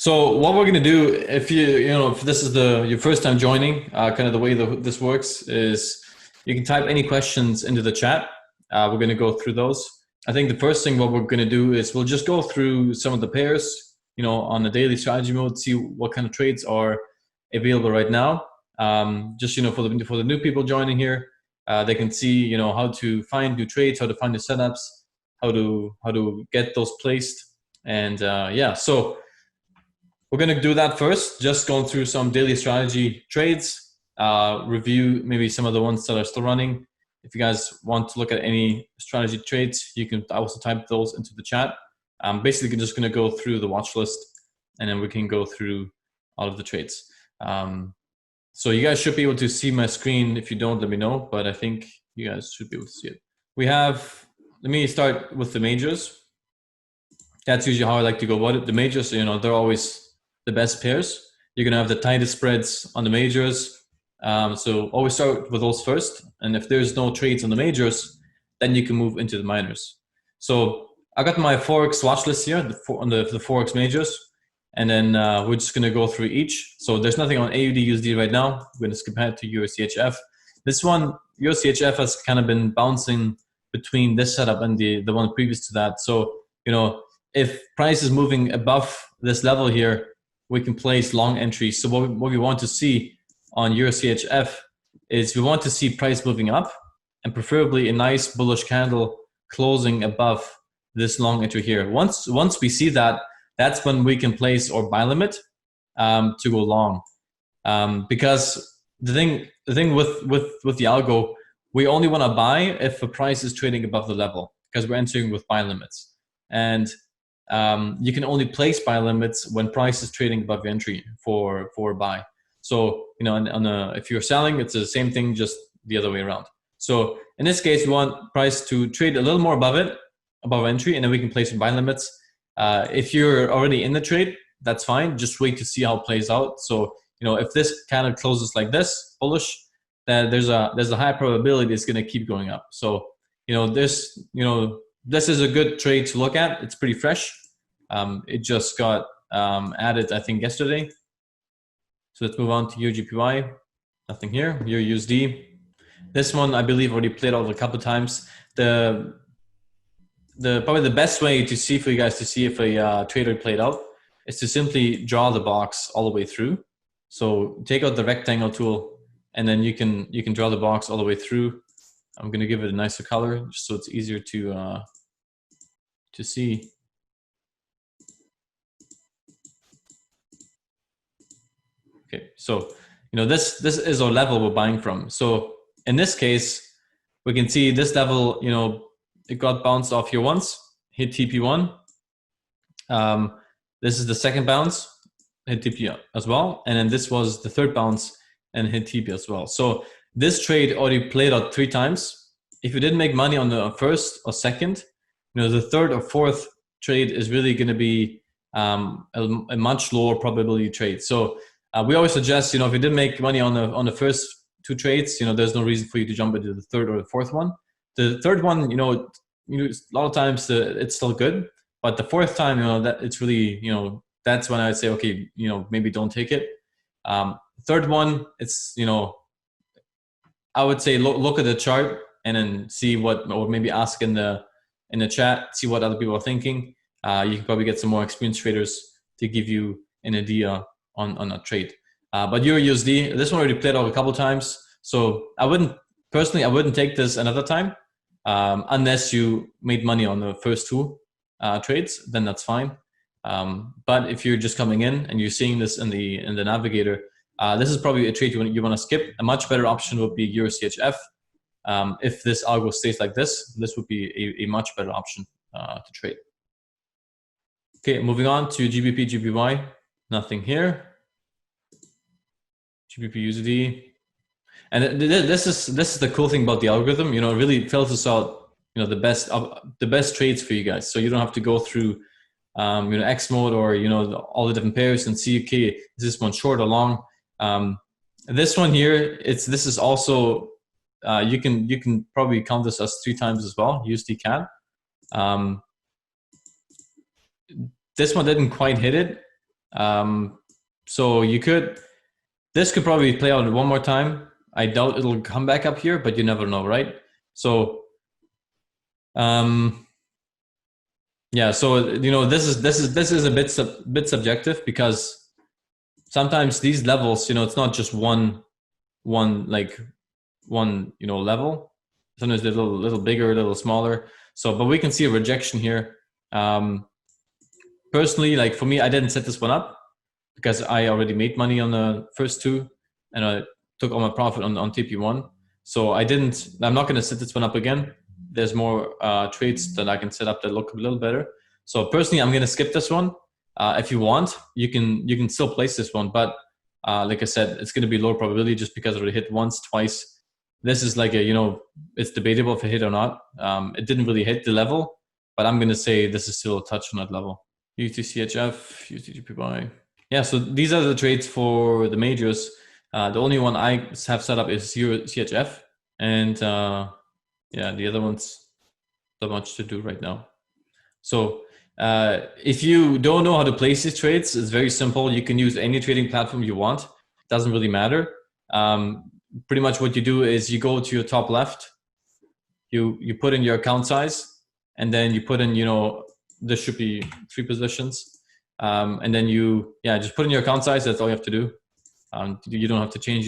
So what we're going to do, if this is your first time joining, kind of the way this works is you can type any questions into the chat. We're going to go through those. I think the first thing what we're going to do is we'll just go through some of the pairs, on the daily strategy mode, see what kind of trades are available right now. Just for the new people joining here, they can see how to find new trades, how to find the setups, how to get those placed, and so. We're going to do that first, just going through some daily strategy trades, review maybe some of the ones that are still running. If you guys want to look at any strategy trades, you can also type those into the chat. Basically, just going to go through the watch list, and then we can go through all of the trades. So you guys should be able to see my screen. If you don't, let me know, but I think you guys should be able to see it. Let me start with the majors. That's usually how I like to go about it. The majors, they're always the best pairs. You're going to have the tightest spreads on the majors. So always start with those first. And if there's no trades on the majors, then you can move into the minors. So I got my Forex watch list here on the Forex majors. And then we're just going to go through each. So there's nothing on AUD USD right now. We're going to skip ahead to USDHF. This one, USDHF has kind of been bouncing between this setup and the one previous to that. So, if price is moving above this level here, we can place long entries. So what we want to see on USDHF is we want to see price moving up and preferably a nice bullish candle closing above this long entry here. Once we see that, that's when we can place our buy limit to go long. Because the thing with the algo, we only want to buy if the price is trading above the level because we're entering with buy limits. And you can only place buy limits when price is trading above entry for buy. So if you're selling, it's the same thing, just the other way around. So in this case, we want price to trade a little more above entry, and then we can place some buy limits. If you're already in the trade, that's fine. Just wait to see how it plays out. So if this kind of closes like this, bullish, then there's a high probability it's going to keep going up. So this is a good trade to look at. It's pretty fresh. It just got added, I think, yesterday. So let's move on to UGPY. Nothing here. USD. This one, I believe, already played out a couple of times. Probably the best way to see for you guys to see if a trader played out is to simply draw the box all the way through. So take out the rectangle tool, and then you can draw the box all the way through. I'm going to give it a nicer color just so it's easier to see. Okay, so this is our level we're buying from. So in this case, we can see this level, it got bounced off here once, hit TP1. This is the second bounce, hit TP as well, and then this was the third bounce and hit TP as well. So this trade already played out 3 times. If you didn't make money on the first or second, the third or fourth trade is really going to be a much lower probability trade. So we always suggest, if you didn't make money on the first 2 trades, there's no reason for you to jump into the third or the fourth one. The third one, a lot of times it's still good, but the fourth time, that it's really, that's when I'd say, okay, maybe don't take it. Third one, it's, I would say look at the chart and then see or maybe ask in the chat, see what other people are thinking. You can probably get some more experienced traders to give you an idea on a trade. But EURUSD, this one already played out a couple times. So I wouldn't take this another time unless you made money on the first 2 trades, then that's fine. But if you're just coming in and you're seeing this in the Navigator, this is probably a trade you want to skip. A much better option would be USDHF. If this algo stays like this would be a much better option to trade. Okay, moving on to GBP, GBY. Nothing here. GBP USD, and this is the cool thing about the algorithm. It really filters out the best trades for you guys. So you don't have to go through X mode or all the different pairs and see, okay, is this one short or long? This one here, this is also you can probably count this as 3 times as well. USD CAD. This one didn't quite hit it. So this could probably play out one more time. I doubt it'll come back up here, but you never know, right? So, yeah. So this is a bit subjective, because sometimes these levels, it's not just one level. Sometimes they're a little bigger, a little smaller. So, but we can see a rejection here. Personally, like for me, I didn't set this one up because I already made money on the first two, and I took all my profit on TP1. So I'm not going to set this one up again. There's more trades that I can set up that look a little better. So personally, I'm going to skip this one. If you want, you can still place this one, but like I said, it's going to be lower probability just because it already hit once, twice. This is like it's debatable if it hit or not. It didn't really hit the level, but I'm going to say this is still a touch on that level. UTCHF, UTGPY. Yeah, so these are the trades for the majors. The only one I have set up is CHF, and yeah, the other ones, not much to do right now. So if you don't know how to place these trades, it's very simple. You can use any trading platform you want. It doesn't really matter. Pretty much what you do is you go to your top left, you put in your account size, and then you put in, there should be 3 positions. And then just put in your account size. That's all you have to do. You don't have to change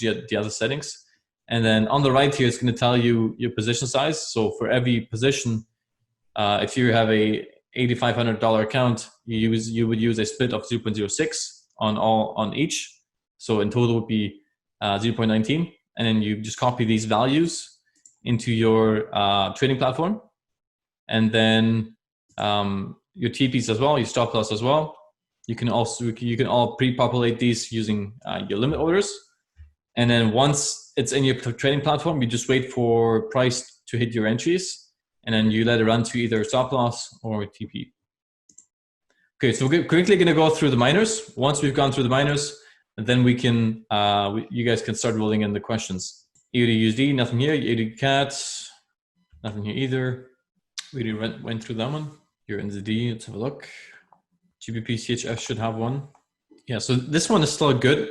the other settings. And then on the right here, it's going to tell you your position size. So for every position, if you have a $8,500 account, you would use a split of 0.06 on each. So in total would be 0.19. And then you just copy these values into your trading platform. And then your TPs as well, your stop loss as well. You can all pre-populate these using your limit orders. And then once it's in your trading platform, you just wait for price to hit your entries, and then you let it run to either stop loss or TP. Okay, so we're quickly going to go through the minors. Once we've gone through the minors, then we can, you guys can start rolling in the questions. USD, nothing here. USD nothing here either. We already went through that one. You're in the D, let's have a look. GBP CHF should have one. Yeah, so this one is still good,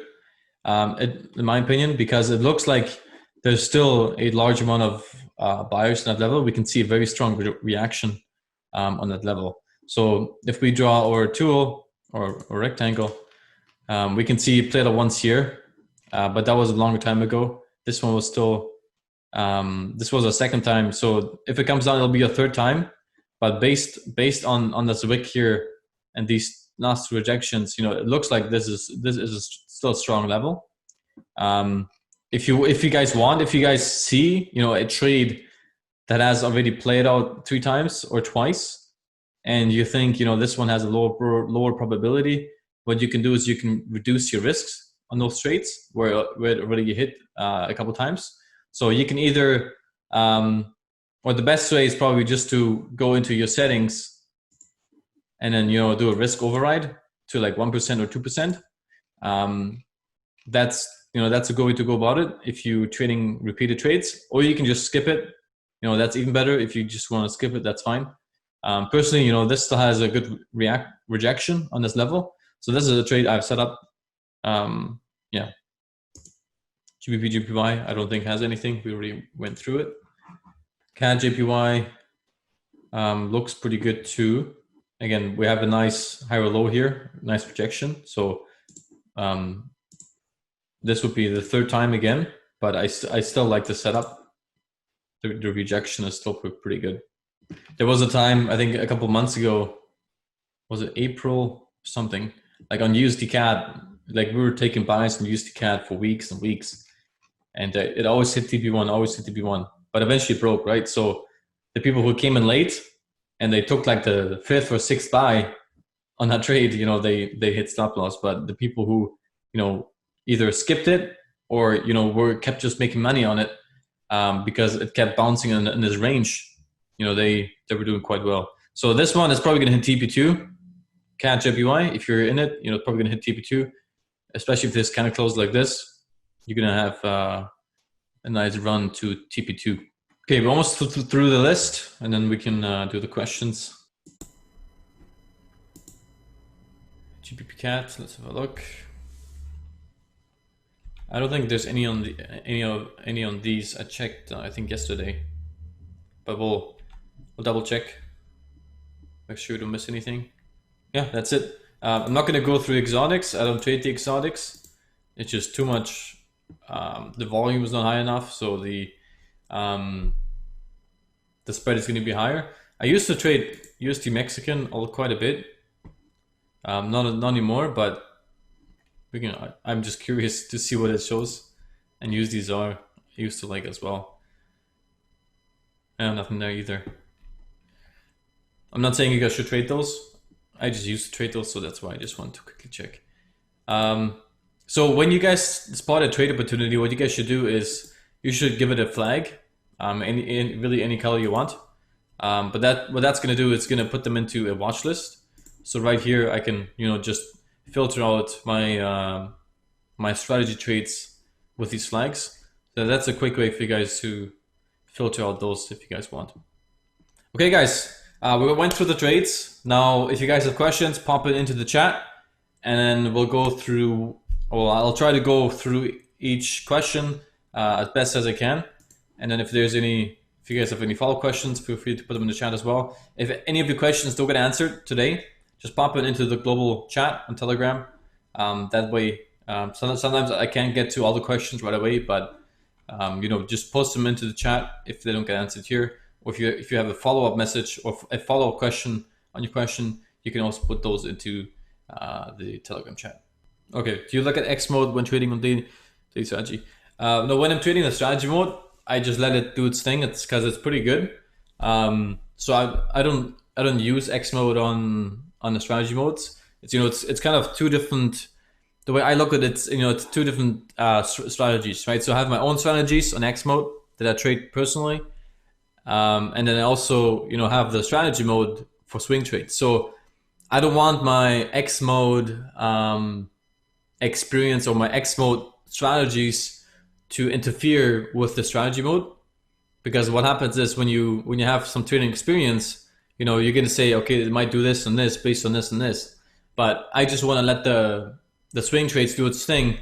in my opinion, because it looks like there's still a large amount of buyers on that level. We can see a very strong reaction on that level. So if we draw our tool or rectangle, we can see it played out once here, but that was a longer time ago. This one was still, this was a second time. So if it comes down, it'll be a third time. But based on this wick here and these last two rejections, it looks like this is still a strong level. If you guys see a trade that has already played out 3 times or twice, and you think this one has a lower probability, what you can do is you can reduce your risks on those trades where it already hit a couple times. So you can either or the best way is probably just to go into your settings and then do a risk override to like 1% or 2%. That's a good way to go about it if you're trading repeated trades, or you can just skip it. That's even better. If you just want to skip it, that's fine. Personally, this still has a good rejection on this level. So this is a trade I've set up. Yeah. GBP JPY, I don't think has anything. We already went through it. CAD JPY looks pretty good too. Again, we have a nice higher low here, nice projection. So this would be the third time again, but I still like the setup. The rejection is still pretty good. There was a time, I think a couple months ago, was it April something, like on USD CAD, like we were taking buys on USD CAD for weeks and weeks, and it always hit TP1, but eventually it broke, right? So the people who came in late and they took like the 5th or 6th buy on that trade, they hit stop loss. But the people who either skipped it or kept just making money on it because it kept bouncing in this range, they were doing quite well. So this one is probably going to hit TP2, CAD JPY. If you're in it, it's probably going to hit TP2, especially if this kind of closed like this. You're going to have a nice run to TP2. Okay, we're almost through the list, and then we can do the questions. GBP cat. Let's have a look. I don't think there's any on the any on these. I checked. I think yesterday, but we'll double check. Make sure we don't miss anything. Yeah, that's it. I'm not gonna go through exotics. I don't trade the exotics. It's just too much. The volume is not high enough, so the spread is going to be higher. I used to trade USD Mexican quite a bit. Not anymore, but I'm just curious to see what it shows. And USDs I used to like as well. And nothing there either. I'm not saying you guys should trade those. I just used to trade those, so that's why I just want to quickly check. So when you guys spot a trade opportunity, what you guys should do is you should give it a flag, really any color you want. But what that's going to do is going to put them into a watch list. So right here, I can just filter out my my strategy trades with these flags. So that's a quick way for you guys to filter out those if you guys want. Okay, guys, we went through the trades. Now, if you guys have questions, pop it into the chat, and then we'll go through. Well, I'll try to go through each question as best as I can, and then if you guys have any follow-up questions, feel free to put them in the chat as well. If any of your questions don't get answered today, just pop it into the global chat on Telegram. That way, sometimes I can't get to all the questions right away, but just post them into the chat if they don't get answered here. Or if you have a follow-up message or a follow-up question on your question, you can also put those into the Telegram chat. Okay, do you look at X mode when trading on daily strategy? No, when I'm trading the strategy mode, I just let it do its thing. It's because it's pretty good. So I don't use X mode on the strategy modes. It's kind of two different. The way I look at it, it's two different strategies, right? So I have my own strategies on X mode that I trade personally, and then I also have the strategy mode for swing trades. So I don't want my X mode experience or my X mode strategies to interfere with the strategy mode, because what happens is when you have some trading experience, you're going to say, okay, it might do this and this based on this and this, but I just want to let the swing trades do its thing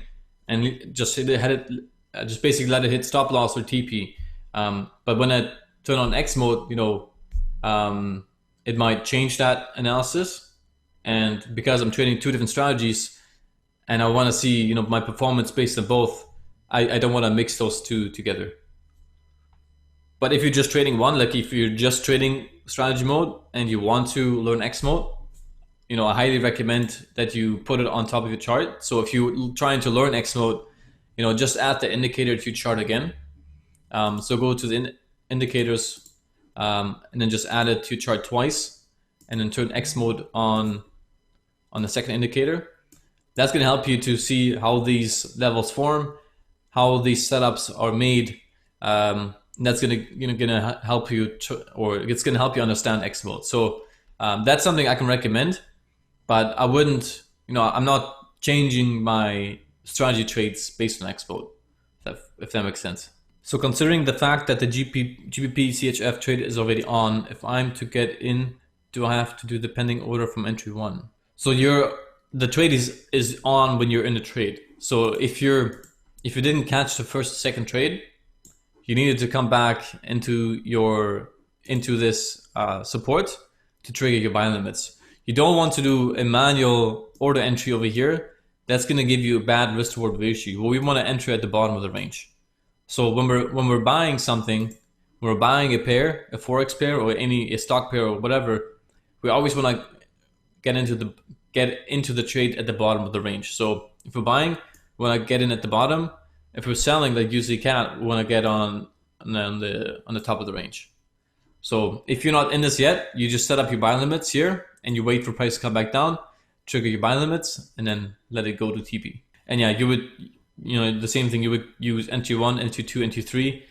and just basically let it hit stop loss or TP. But when I turn on X mode, it might change that analysis, and because I'm trading two different strategies and I want to see my performance based on both, I don't want to mix those two together. But if you're just trading one, like if you're just trading strategy mode and you want to learn X mode, I highly recommend that you put it on top of your chart. So if you're trying to learn X mode, just add the indicator to your chart again. So go to the indicators and then just add it to your chart twice, and then turn X mode on the second indicator. That's going to help you to see how these levels form, how these setups are made. That's going to help you, or it's going to help you understand X mode. So that's something I can recommend, but I wouldn't, I'm not changing my strategy trades based on X mode, if that makes sense. So considering the fact that the GBP CHF trade is already on, if I'm to get in, do I have to do the pending order from entry 1? So the trade is on when you're in the trade. So if you didn't catch the first or second trade, you needed to come back into this support to trigger your buy limits. You don't want to do a manual order entry over here. That's going to give you a bad risk reward ratio. Well, we want to enter at the bottom of the range. So when we're buying something, when we're buying a pair, a forex pair, or a stock pair or whatever, we always want to get into the trade at the bottom of the range. So if we're buying, we want to get in at the bottom. If we're selling, like usually cat, we want to get on the top of the range. So if you're not in this yet, you just set up your buy limits here and you wait for price to come back down, trigger your buy limits, and then let it go to TP. And yeah, you would, the same thing, you would use entry 1, entry 2, entry 3.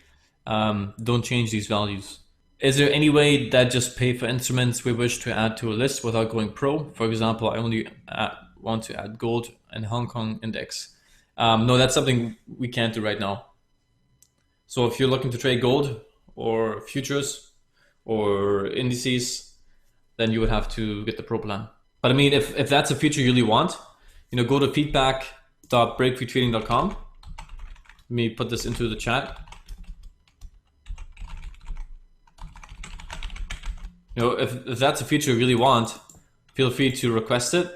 Don't change these values. Is there any way that just pay for instruments we wish to add to a list without going pro? For example, I only want to add gold and Hong Kong index. No, that's something we can't do right now. So if you're looking to trade gold or futures or indices, then you would have to get the pro plan. But I mean, if that's a feature you really want, go to feedback.breakfreetrading.com. Let me put this into the chat. If that's a feature you really want, feel free to request it.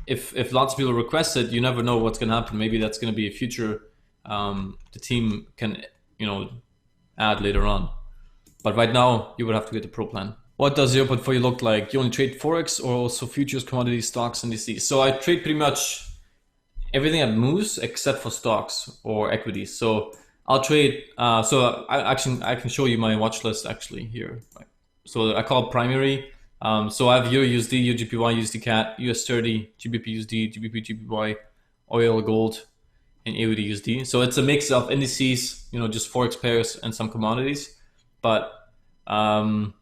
If lots of people request it, you never know what's going to happen. Maybe that's going to be a feature the team can, add later on. But right now, you would have to get the pro plan. What does your portfolio look like? You only trade Forex or also futures, commodities, stocks, indices? So I trade pretty much everything that moves except for stocks or equities. So I'll trade, so I can show you my watch list actually here. So I call it primary. So I have Euro USD, UGPY, USD CAT, US30, GBP USD, GBP GBY, oil, gold, and AUD USD. So it's a mix of indices, just Forex pairs and some commodities. But I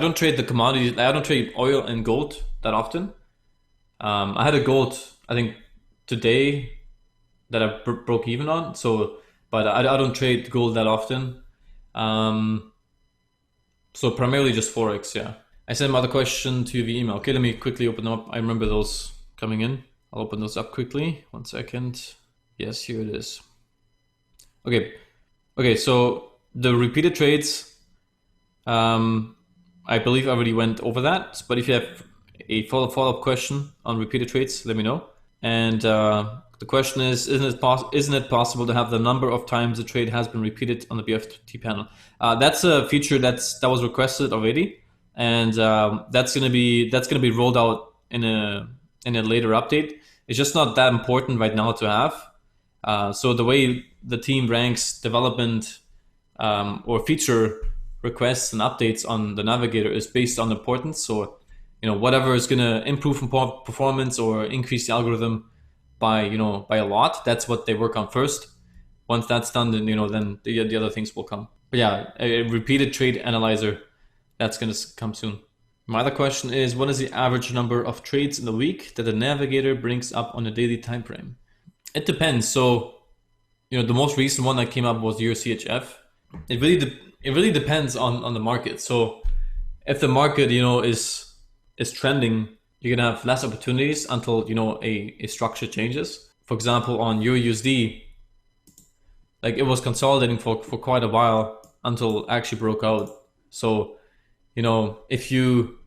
don't trade the commodities. I don't trade oil and gold that often. I had a gold, I think, today that I broke even on. So, but I don't trade gold that often. So primarily just Forex, yeah. I sent another question to you via email. Okay, let me quickly open them up. I remember those coming in. I'll open those up quickly. 1 second. Yes, here it is. Okay, so the repeated trades, I believe I already went over that. But if you have a follow-up question on repeated trades, let me know. And the question is, isn't it possible to have the number of times the trade has been repeated on the BFT panel? That's a feature that was requested already, and that's gonna be rolled out in a later update. It's just not that important right now to have. So the way the team ranks development or feature requests and updates on the Navigator is based on importance. So whatever is gonna improve performance or increase the algorithm by a lot, that's what they work on first. Once that's done, then then the other things will come. But yeah, a repeated trade analyzer, that's gonna come soon. My other question is, what is the average number of trades in the week that the Navigator brings up on a daily time frame? It depends. So the most recent one that came up was Euro CHF. It really depends on the market. So if the market is trending, you're gonna have less opportunities until a structure changes. For example, on Euro USD, like it was consolidating for quite a while until it actually broke out. So if you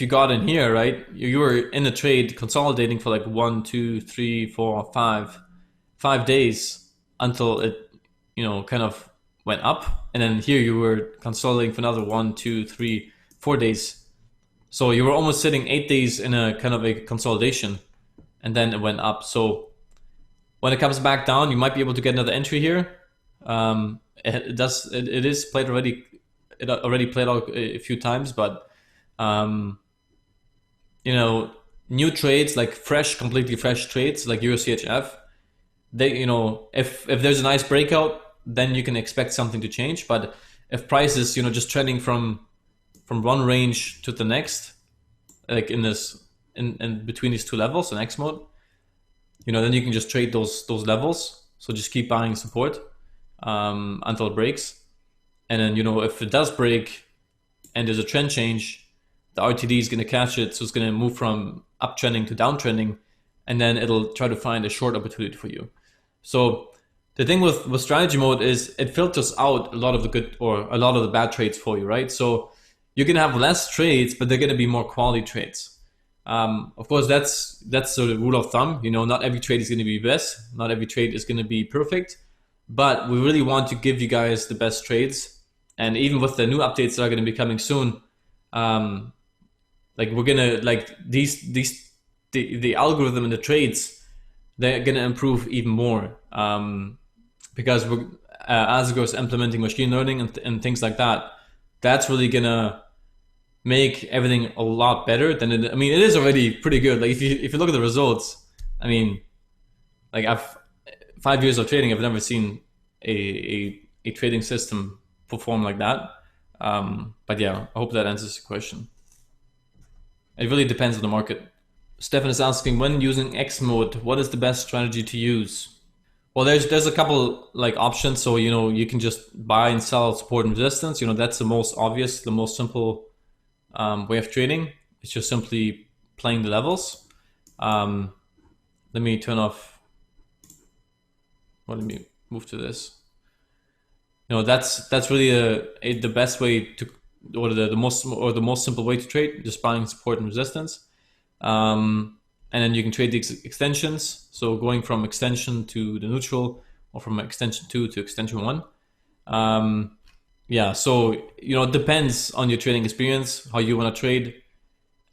got in here, right, you were in a trade consolidating for like 1, 2, 3, 4, 5 days until it kind of went up, and then here you were consolidating for another 1, 2, 3, 4 days. So you were almost sitting 8 days in a kind of a consolidation, and then it went up. So when it comes back down, you might be able to get another entry here. It is played already. It already played out a few times, but new trades, like completely fresh trades like Euro CHF, they if there's a nice breakout, then you can expect something to change. But if prices just trending from one range to the next, like in between these two levels in X mode, then you can just trade those levels. So just keep buying support until it breaks, and then if it does break and there's a trend change, the RTD is going to catch it, so it's going to move from uptrending to downtrending, and then it'll try to find a short opportunity for you. So the thing with strategy mode is it filters out a lot of the good or a lot of the bad trades for you, right? So you can have less trades, but they're going to be more quality trades. Of course, that's sort of rule of thumb. Not every trade is going to be best. Not every trade is going to be perfect. But we really want to give you guys the best trades. And even with the new updates that are going to be coming soon, like we're gonna the algorithm and the trades, they're gonna improve even more because as it goes implementing machine learning and things like that. That's really gonna make everything a lot better than it. I mean, it is already pretty good. Like if you look at the results, I mean, like I've 5 years of trading, I've never seen a trading system perform like that. But yeah, I hope that answers your question. It really depends on the market. Stefan is asking, when using X mode, what is the best strategy to use? Well, there's a couple like options. So you can just buy and sell support and resistance. That's the most obvious, the most simple way of trading. It's just simply playing the levels. Let me turn off. Well, let me move to this. That's really the best way to, or the most simple way to trade, just buying support and resistance. And then you can trade the extensions. So going from extension to the neutral, or from extension 2 to extension 1. Yeah, so it depends on your trading experience, how you want to trade,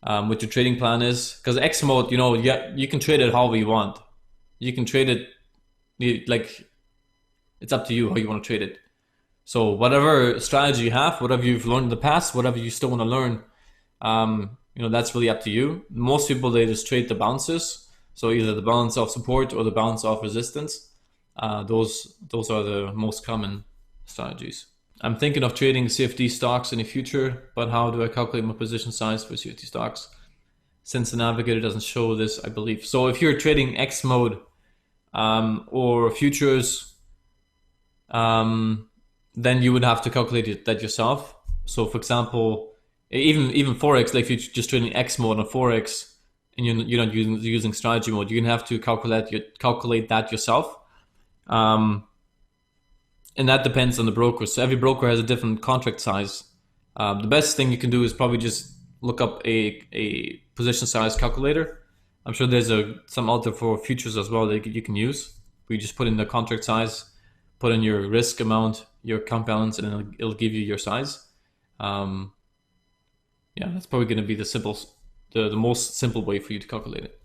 what your trading plan is. Because X mode, yeah, you can trade it however you want. You can trade it like, it's up to you how you want to trade it. So whatever strategy you have, whatever you've learned in the past, whatever you still want to learn, that's really up to you. Most people, they just trade the bounces. So either the balance of support or the balance of resistance. Those are the most common strategies. I'm thinking of trading CFD stocks in the future, but how do I calculate my position size for CFD stocks? Since the Navigator doesn't show this, I believe. So if you're trading X mode or futures, then you would have to calculate that yourself. So for example, even Forex, like if you're just trading X mode on Forex and you're not using strategy mode, you're gonna have to calculate that yourself. And that depends on the broker. So every broker has a different contract size. The best thing you can do is probably just look up a position size calculator. I'm sure there's some out there for futures as well that you can use. We just put in the contract size, put in your risk amount, your account balance, and it'll give you your size. Yeah, that's probably going to be the most simple way for you to calculate it.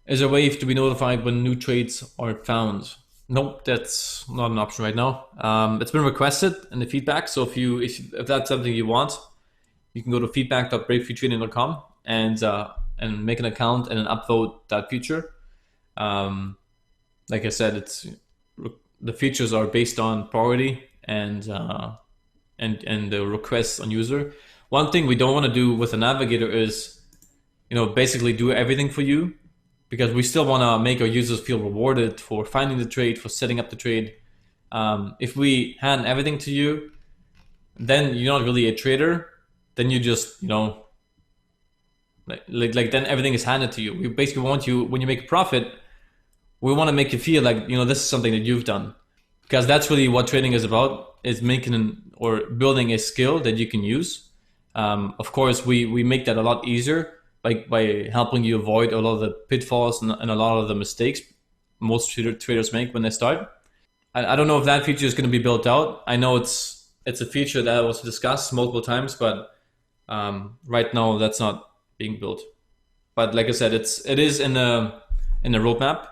Is there a way to be notified when new trades are found? Nope, that's not an option right now. It's been requested in the feedback. So if that's something you want, you can go to feedback.breakfreetrading.com and make an account and then upload that feature. Like I said, the features are based on priority and the requests on user. One thing we don't want to do with the Navigator is, basically do everything for you, because we still want to make our users feel rewarded for finding the trade, for setting up the trade. If we hand everything to you, then you're not really a trader. Then you just, like then everything is handed to you. We basically want you, when you make a profit, we want to make you feel like, this is something that you've done. Because that's really what trading is about, is making or building a skill that you can use. Of course, we make that a lot easier by helping you avoid a lot of the pitfalls and a lot of the mistakes most traders make when they start. I don't know if that feature is going to be built out. I know it's a feature that was discussed multiple times, but right now that's not being built. But like I said, it is in the roadmap.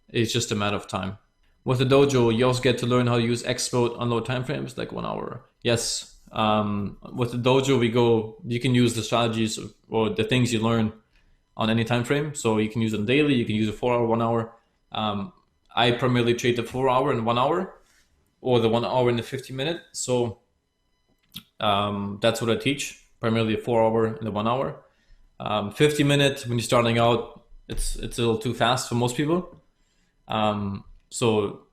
It's just a matter of time. With the dojo, you also get to learn how to use X mode on low time frames, like 1 hour. Yes. With the dojo, you can use the strategies or the things you learn on any time frame. So you can use them daily. You can use a 4 hour, 1 hour. I primarily trade the 4 hour and 1 hour, or the 1 hour and the 50-minute. So that's what I teach. Primarily a 4 hour and the 1 hour. 50-minute, when you're starting out, it's a little too fast for most people. So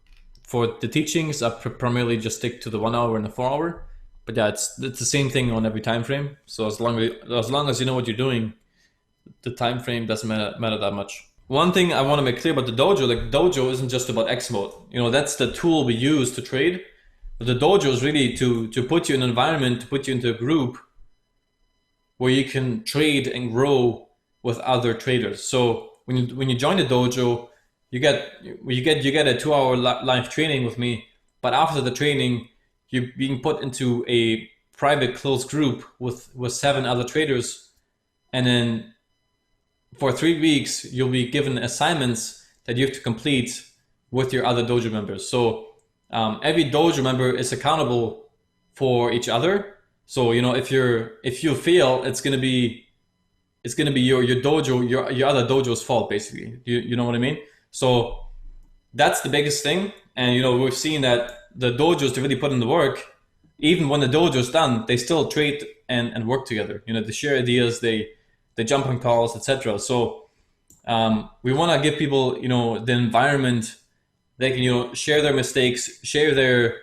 for the teachings, I primarily just stick to the 1 hour and the 4 hour. But yeah, it's the same thing on every time frame. So as long as you know what you're doing, the time frame doesn't matter that much. One thing I want to make clear about the dojo, like dojo isn't just about X mode. That's the tool we use to trade. But the dojo is really to put you in an environment, to put you into a group where you can trade and grow with other traders. So when you join the dojo, you get a 2 hour live training with me. But after the training, you're being put into a private closed group with 7 other traders, and then for 3 weeks you'll be given assignments that you have to complete with your other dojo members. So every dojo member is accountable for each other. So if you fail, it's gonna be your dojo, your other dojo's fault, basically. You know what I mean? So that's the biggest thing. And we've seen that the dojos to really put in the work, even when the dojo's done, they still trade and work together. They share ideas, they jump on calls, etc. So we want to give people, the environment they can, share their mistakes, share their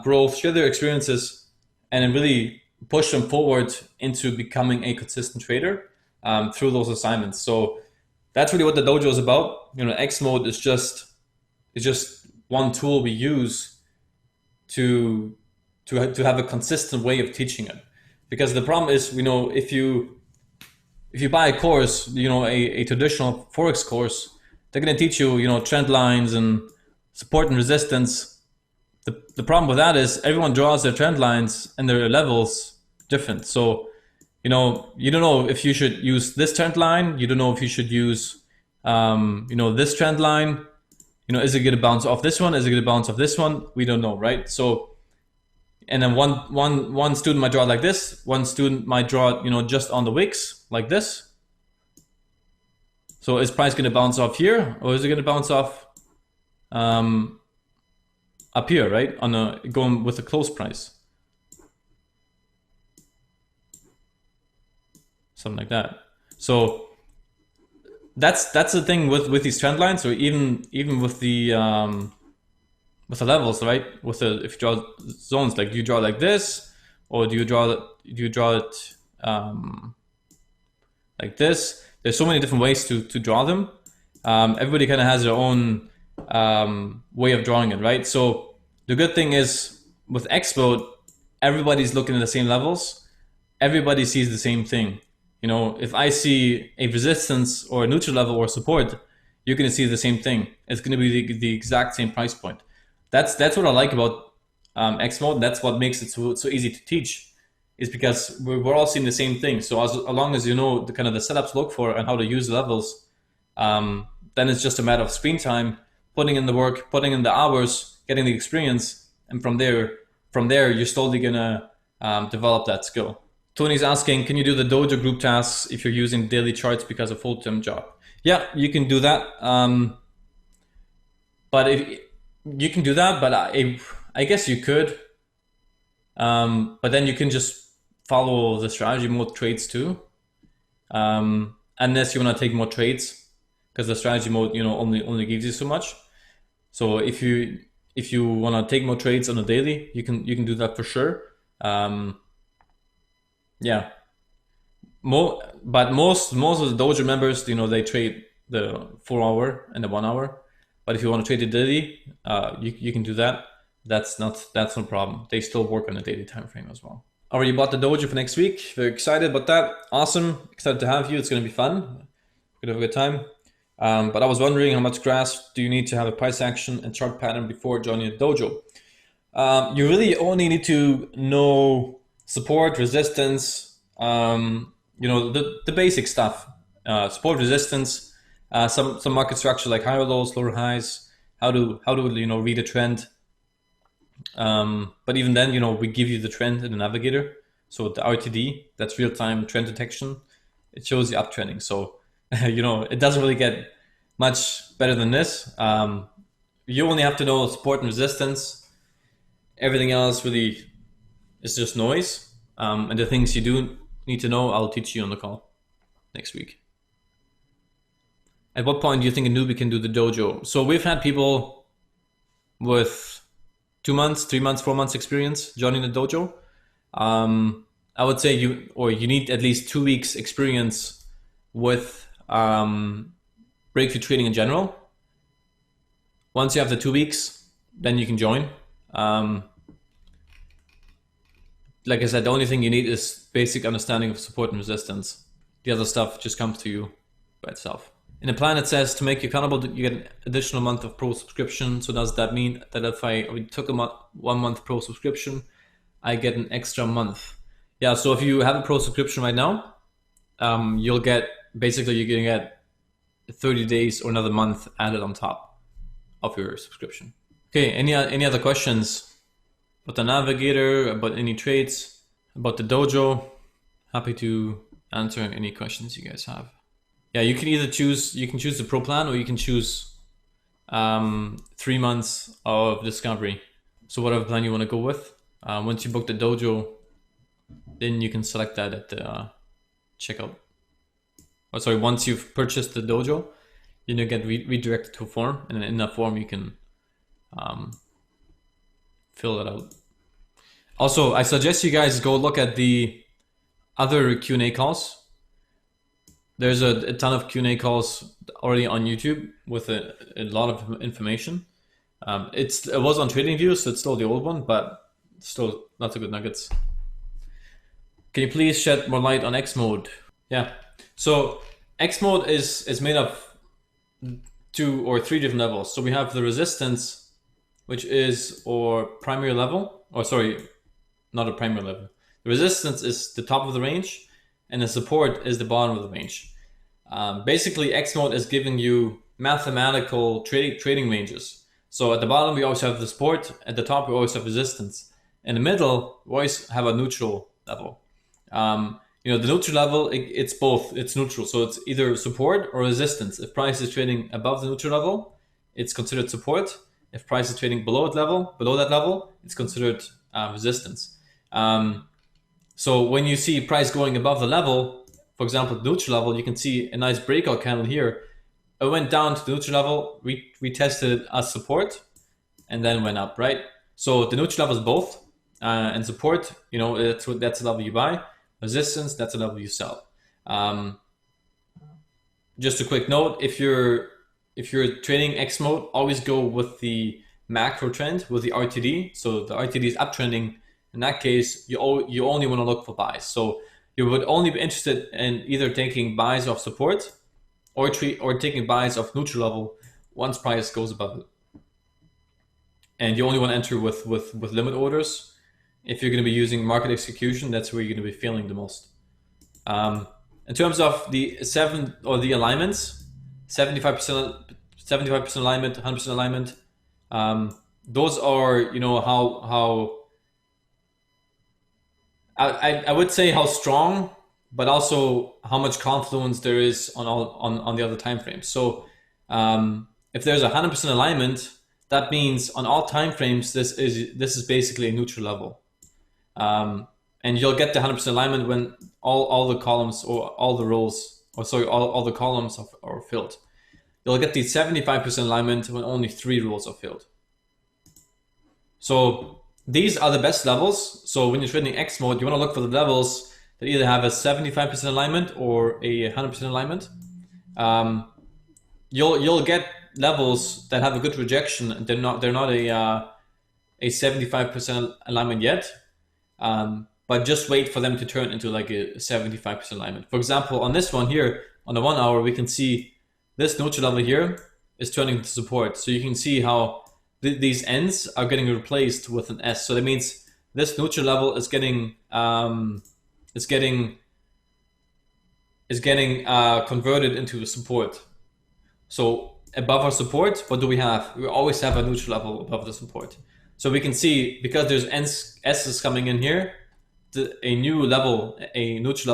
growth, share their experiences, and then really push them forward into becoming a consistent trader through those assignments. So that's really what the dojo is about. You know, X mode is just one tool we use to have a consistent way of teaching it. Because the problem is, you know, if you buy a course, you know, a traditional Forex course, they're going to teach you, you know, trend lines and support and resistance. The problem with that is everyone draws their trend lines and their levels different. So, you know, you don't know if you should use this trend line. You don't know if you should use, you know, this trend line. You know, is it going to bounce off this one? Is it going to bounce off this one? We don't know, right? So, and then one student might draw it like this. One student might draw it, you know, just on the wicks like this. So is price going to bounce off here, or is it going to bounce off up here, right? On a going with a close price, something like that. So that's the thing with these trend lines, or even with the levels, right? With the, if you draw zones, like do you draw like this, or do you draw it like this? There's so many different ways to draw them. Everybody kind of has their own way of drawing it, right? So the good thing is with X mode, everybody's looking at the same levels. Everybody sees the same thing. You know, if I see a resistance or a neutral level or support, you're going to see the same thing. It's going to be the exact same price point. That's what I like about X mode. That's what makes it so easy to teach, is because we're all seeing the same thing. So as long as you know the kind of the setups to look for and how to use the levels, then it's just a matter of screen time, putting in the work, putting in the hours, getting the experience, and from there you're slowly gonna develop that skill. Tony's asking, can you do the dojo group tasks if you're using daily charts because of full-time job? Yeah, you can do that. But if you can do that, but I guess you could. But then you can just follow the strategy mode trades too, unless you want to take more trades, because the strategy mode, you know, only gives you so much. So if you want to take more trades on a daily, you can do that for sure. Yeah. But most of the dojo members, you know, they trade the 4 hour and the 1 hour. But if you want to trade it daily, you can do that. That's no problem. They still work on a daily time frame as well. Already bought the dojo for next week. Very excited about that. Awesome. Excited to have you. It's going to be fun. We're going to have a good time. But I was wondering, how much grasp do you need to have a price action and chart pattern before joining the dojo? You really only need to know support, resistance, you know, the basic stuff. Support, resistance, some market structure like higher lows, lower highs, how to you know, read a trend. But even then, you know, we give you the trend in the Navigator. So the RTD, that's real-time trend detection. It shows you uptrending. So, you know, it doesn't really get much better than this. You only have to know support and resistance. Everything else really is just noise. And the things you do need to know, I'll teach you on the call next week. At what point do you think a newbie can do the dojo? So we've had people with 2 months, 3 months, 4 months experience joining the dojo. I would say you need at least 2 weeks experience with Breakfree Trading in general. Once you have the 2 weeks, then you can join. Like I said, the only thing you need is basic understanding of support and resistance. The other stuff just comes to you by itself. In the plan, it says to make you accountable, you get an additional month of pro subscription. So does that mean that if I took a 1 month pro subscription, I get an extra month? Yeah, so if you have a pro subscription right now, you're gonna get 30 days or another month added on top of your subscription. Okay, any other questions about the Navigator, about any trades, about the dojo? Happy to answer any questions you guys have. Yeah, you can either choose the pro plan, or you can choose 3 months of discovery. So whatever plan you want to go with. Once you book the dojo, then you can select that at the checkout. Oh, sorry, once you've purchased the dojo, then you get redirected to a form, and in that form you can fill it out. Also, I suggest you guys go look at the other Q&A calls. There's a ton of Q&A calls already on YouTube with a lot of information. It was on TradingView, so it's still the old one, but still lots of good nuggets. Can you please shed more light on X mode? Yeah. So X mode is made of 2 or 3 different levels. So we have the resistance, which is our primary level. Or sorry, not a primary level. The resistance is the top of the range, and the support is the bottom of the range. Basically, X mode is giving you mathematical trading ranges. So at the bottom, we always have the support. At the top, we always have resistance. In the middle, we always have a neutral level. The neutral level, it's both. It's neutral. So it's either support or resistance. If price is trading above the neutral level, it's considered support. If price is trading below that level, it's considered resistance. So when you see price going above the level, for example, the neutral level, you can see a nice breakout candle here. It went down to the neutral level, we tested it as support, and then went up, right? So the neutral level is both, and support, that's the level you buy. Resistance, that's the level you sell. Just a quick note: if you're trading X mode, always go with the macro trend, with the RTD. So the RTD is uptrending. In that case, you only want to look for buys. So you would only be interested in either taking buys of support or taking buys of neutral level once price goes above it. And you only want to enter with limit orders. If you're going to be using market execution, that's where you're going to be feeling the most. In terms of the alignments, 75% alignment, 100% alignment. Those are how I would say how strong, but also how much confluence there is on the other time frames. So if there's 100% alignment, that means on all time frames this is basically a neutral level. And you'll get the 100% alignment when all the columns or all the rows, all the columns are filled. You'll get the 75% alignment when only 3 rows are filled. So these are the best levels. So when you're trading X mode, you want to look for the levels that either have a 75% alignment or a 100% alignment. You'll get levels that have a good rejection. They're not a 75% alignment yet. But just wait for them to turn into like a 75% alignment. For example, on this one here, on the 1 hour, we can see this neutral level here is turning to support. So you can see how these N's are getting replaced with an S. So that means this neutral level is getting converted into a support. So above our support, what do we have? We always have a neutral level above the support. So we can see, because there's S's coming in here, a neutral level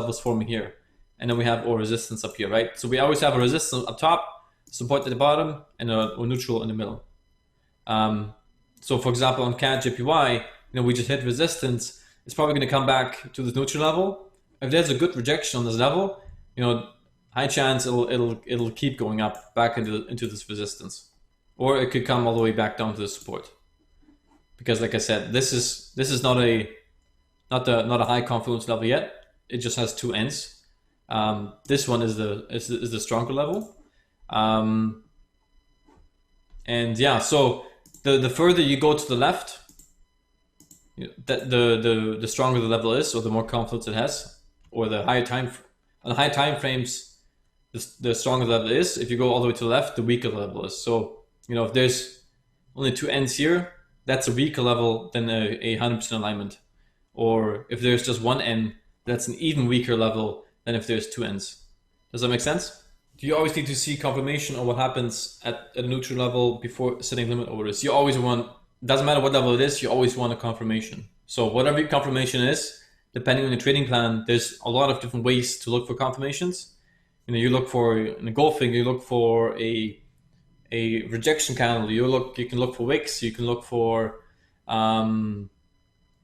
is forming here. And then we have our resistance up here, right? So we always have a resistance up top, support at the bottom, and a neutral in the middle. So for example, on CAD JPY, we just hit resistance. It's probably going to come back to this neutral level. If there's a good rejection on this level, high chance it'll keep going up back into this resistance, or it could come all the way back down to the support. Because like I said, this is not a high confluence level yet. It just has 2 ends. This one is the stronger level. And yeah, so the further you go to the left, the stronger the level is, or the more confluence it has, or the higher time on high time frames, the stronger the level is. If you go all the way to the left, the weaker the level is. So if there's only 2 ends here, that's a weaker level than a 100% alignment. Or if there's just 1 end, that's an even weaker level than if there's 2 ends. Does that make sense? Do you always need to see confirmation on what happens at a neutral level before setting limit orders? You always want, doesn't matter what level it is, you always want a confirmation. So whatever your confirmation is, depending on your trading plan, there's a lot of different ways to look for confirmations. You look for, in golfing, you look for a rejection candle. You can look for wicks. You can look for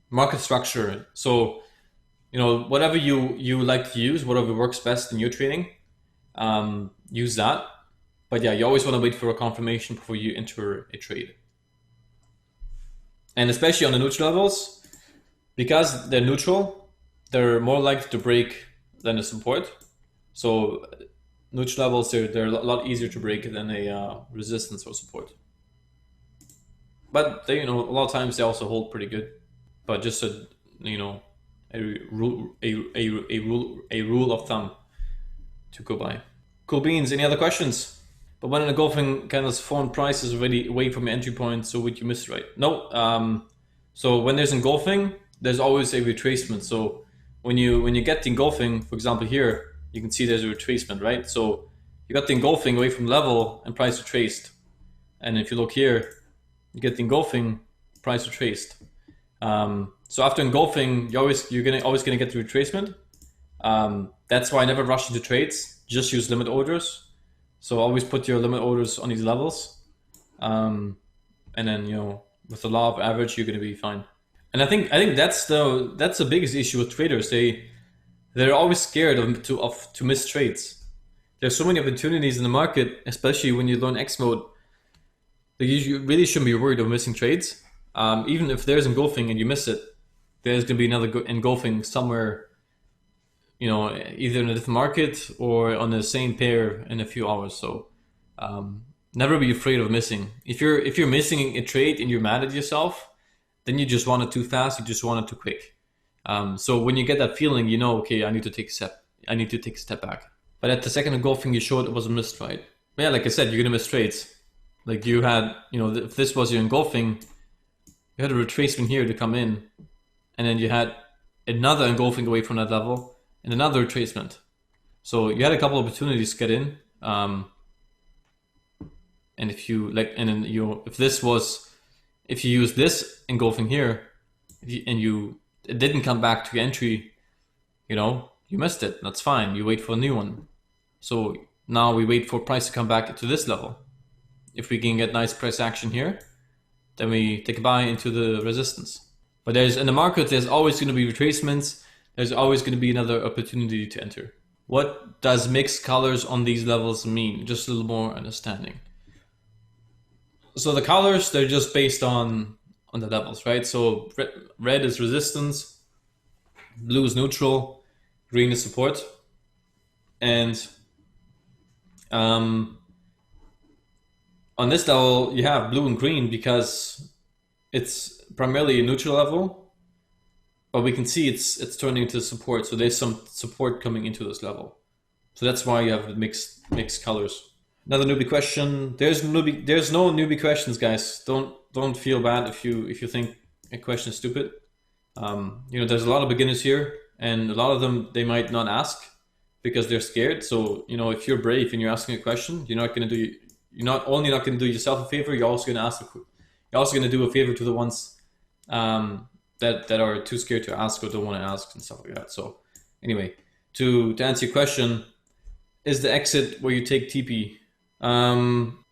market structure. So whatever you like to use, whatever works best in your trading, use that. But yeah, you always want to wait for a confirmation before you enter a trade. And especially on the neutral levels, Because they're neutral, they're more likely to break than a support. So neutral levels, they're a lot easier to break than a resistance or support. But they, a lot of times they also hold pretty good. But just a rule of thumb to go by. Cool beans. Any other questions? But when engulfing candles form prices already away from your entry point, so would you miss, right? No. So when there's engulfing, there's always a retracement. So when you get the engulfing, for example here, you can see there's a retracement, right? So you got the engulfing away from level and price retraced. And if you look here, you get the engulfing, price retraced. So after engulfing, you're always gonna get the retracement. That's why I never rush into trades. Just use limit orders. So always put your limit orders on these levels, and then with the law of average, you're gonna be fine. And I think that's the biggest issue with traders. They're always scared to miss trades. There's so many opportunities in the market, especially when you learn X mode. That you really shouldn't be worried of missing trades. Even if there's engulfing and you miss it, there's gonna be another engulfing somewhere. Either in a different market or on the same pair in a few hours. So never be afraid of missing. If you're missing a trade and you're mad at yourself, then you just want it too fast. You just want it too quick. So when you get that feeling, okay, I need to take a step back. But at the second engulfing, you showed it was a missed trade. Yeah, like I said, you're gonna miss trades. Like you had, if this was your engulfing, you had a retracement here to come in, and then you had another engulfing away from that level. And another retracement. So you had a couple opportunities to get in. And if you use this engulfing here, it didn't come back to your entry, you missed it. That's fine. You wait for a new one. So now we wait for price to come back to this level. If we can get nice price action here, then we take a buy into the resistance. But in the market, there's always going to be retracements. There's always going to be another opportunity to enter. What does mixed colors on these levels mean? Just a little more understanding. So the colors, they're just based on the levels, right? So red is resistance, blue is neutral, green is support. And on this level, you have blue and green because it's primarily a neutral level. But we can see it's turning into support, so there's some support coming into this level. So that's why you have the mixed colors. Another newbie question. There's no newbie questions, guys. Don't feel bad if you think a question is stupid. There's a lot of beginners here, and a lot of them they might not ask because they're scared. So if you're brave and you're asking a question, you're not only not going to do yourself a favor, you're also going to do a favor to the ones that are too scared to ask or don't want to ask and stuff like that. So anyway, to answer your question, is the exit where you take TP?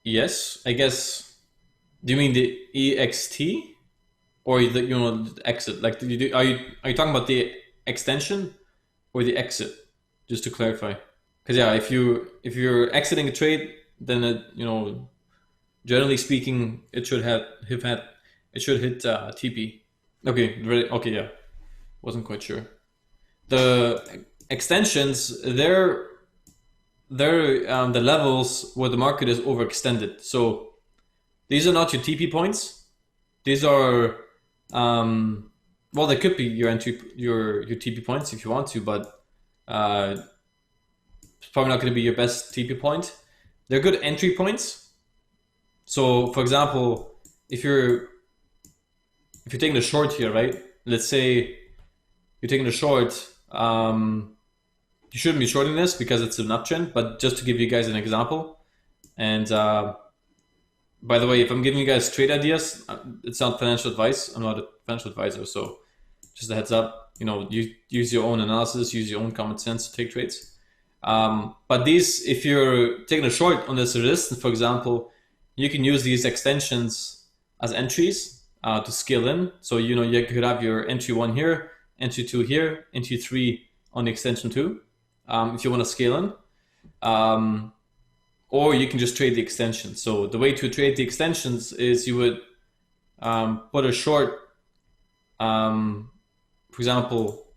Yes, I guess. Do you mean the EXT or the exit? Like, are you talking about the extension or the exit? Just to clarify, because yeah, if you're exiting a trade, then generally speaking, it should hit TP. Okay, yeah, wasn't quite sure. The extensions, they're the levels where the market is overextended. So these are not your TP points. These are well, they could be your TP points if you want to, but it's probably not going to be your best TP point. They're good entry points. So for example, if you're taking a short here, right? Let's say you're taking a short, you shouldn't be shorting this because it's an uptrend, but just to give you guys an example. And by the way, if I'm giving you guys trade ideas, it's not financial advice. I'm not a financial advisor, so just a heads up. You use your own analysis, use your own common sense to take trades. But these, if you're taking a short on this resistance, for example, you can use these extensions as entries to scale in. So you could have your entry 1 here, entry 2 here, entry 3 on the extension 2, if you want to scale in. Or you can just trade the extension. So the way to trade the extensions is you would put a short for example,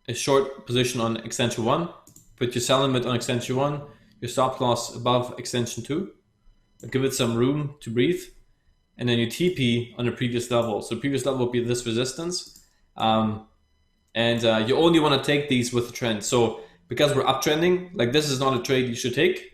a short position on extension 1, put your sell limit on extension 1, your stop loss above extension 2, give it some room to breathe, and then you TP on the previous level. So the previous level will be this resistance. And you only want to take these with the trend. So because we're uptrending, like this is not a trade you should take.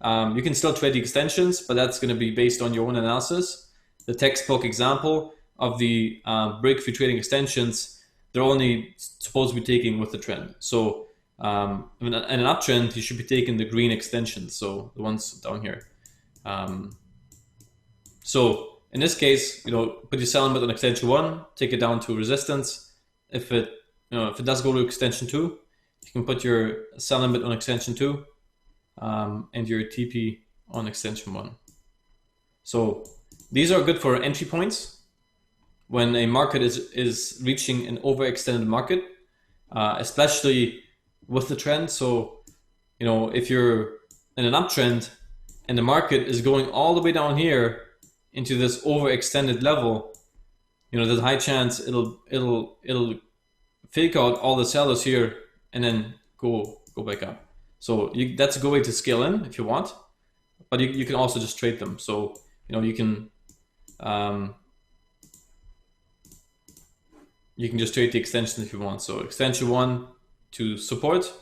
You can still trade the extensions, but that's going to be based on your own analysis. The textbook example of the Breakfree Trading extensions, they're only supposed to be taken with the trend. So in an uptrend, you should be taking the green extensions, so the ones down here. So in this case, put your sell limit on extension 1, take it down to resistance. If it does go to extension 2, you can put your sell limit on extension 2 and your TP on extension 1. So these are good for entry points when a market is reaching an overextended market, especially with the trend. So if you're in an uptrend and the market is going all the way down here into this overextended level, there's a high chance it'll fake out all the sellers here and then go back up. So that's a good way to scale in if you want, but you can also just trade them. So you can just trade the extension if you want. So extension 1 to support,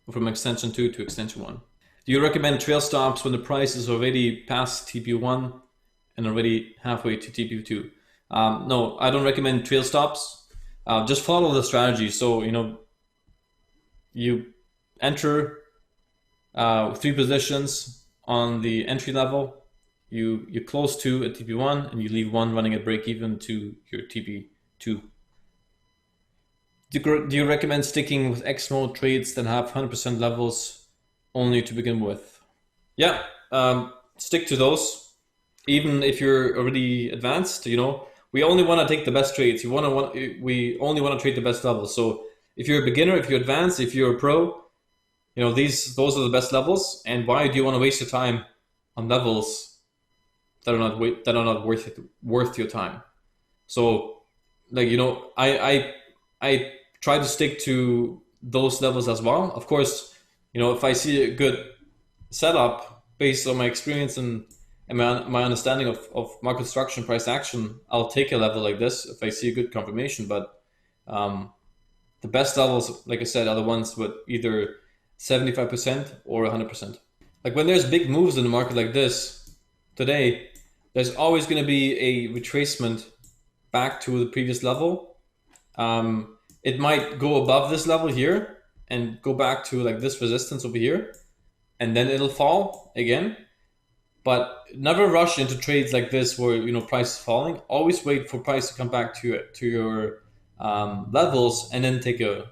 or from extension 2 to extension 1. Do you recommend trail stops when the price is already past TP1 and already halfway to TP2? No, I don't recommend trail stops. Just follow the strategy. So you enter 3 positions on the entry level. You close 2 at TP1 and you leave 1 running at break even to your TP2. Do you recommend sticking with X mode trades that have 100% levels only to begin with? Yeah, stick to those. Even if you're already advanced, we only want to take the best trades. We only want to trade the best levels. So if you're a beginner, if you're advanced, if you're a pro, those are the best levels. And why do you want to waste your time on levels that are not worth your time? So I try to stick to those levels as well. Of course, if I see a good setup based on my experience and my understanding of market structure and price action, I'll take a level like this if I see a good confirmation. But the best levels, like I said, are the ones with either 75% or 100%. Like when there's big moves in the market like this today, there's always going to be a retracement back to the previous level. It might go above this level here and go back to like this resistance over here, and then it'll fall again. But never rush into trades like this where price is falling. Always wait for price to come back to your levels and then take a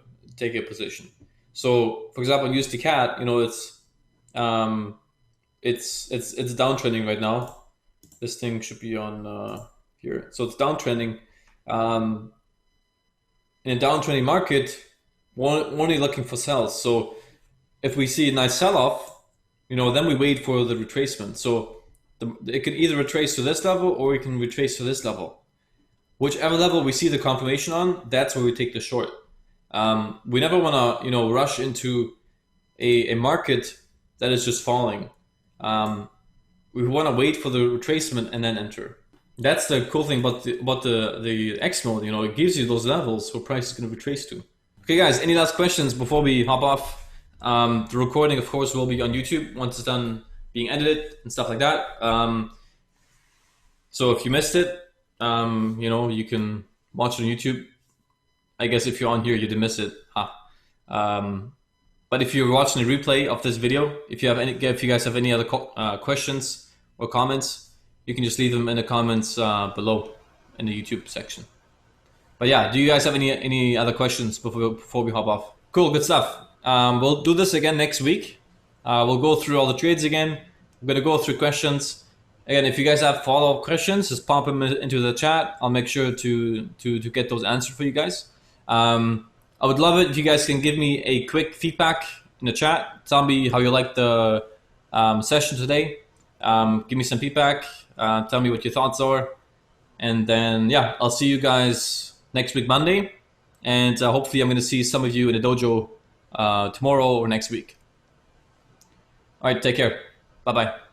position. So for example, use the cat. It's downtrending right now. This thing should be on here. So it's downtrending. In a downtrending market, we're only looking for sells. So if we see a nice sell-off, then we wait for the retracement. So it could either retrace to this level or it can retrace to this level. Whichever level we see the confirmation on, that's where we take the short. We never want to rush into a market that is just falling. We want to wait for the retracement and then enter. That's the cool thing about the X mode. It gives you those levels where price is going to retrace to. Okay, guys, any last questions before we hop off? The recording, of course, will be on YouTube once it's done being edited and stuff like that. So if you missed it, you can watch it on YouTube. I guess if you're on here, you did miss it. But if you're watching the replay of this video, if you guys have any other questions or comments, you can just leave them in the comments below in the YouTube section. But yeah, do you guys have any other questions before we hop off? Cool, good stuff. We'll do this again next week. We'll go through all the trades again. I'm gonna go through questions. Again, if you guys have follow-up questions, just pop them into the chat. I'll make sure to get those answered for you guys. I would love it if you guys can give me a quick feedback in the chat. Tell me how you liked the session today. Give me some feedback. Tell me what your thoughts are. And then, yeah, I'll see you guys next week, Monday. And hopefully I'm going to see some of you in the dojo tomorrow or next week. All right, take care. Bye-bye.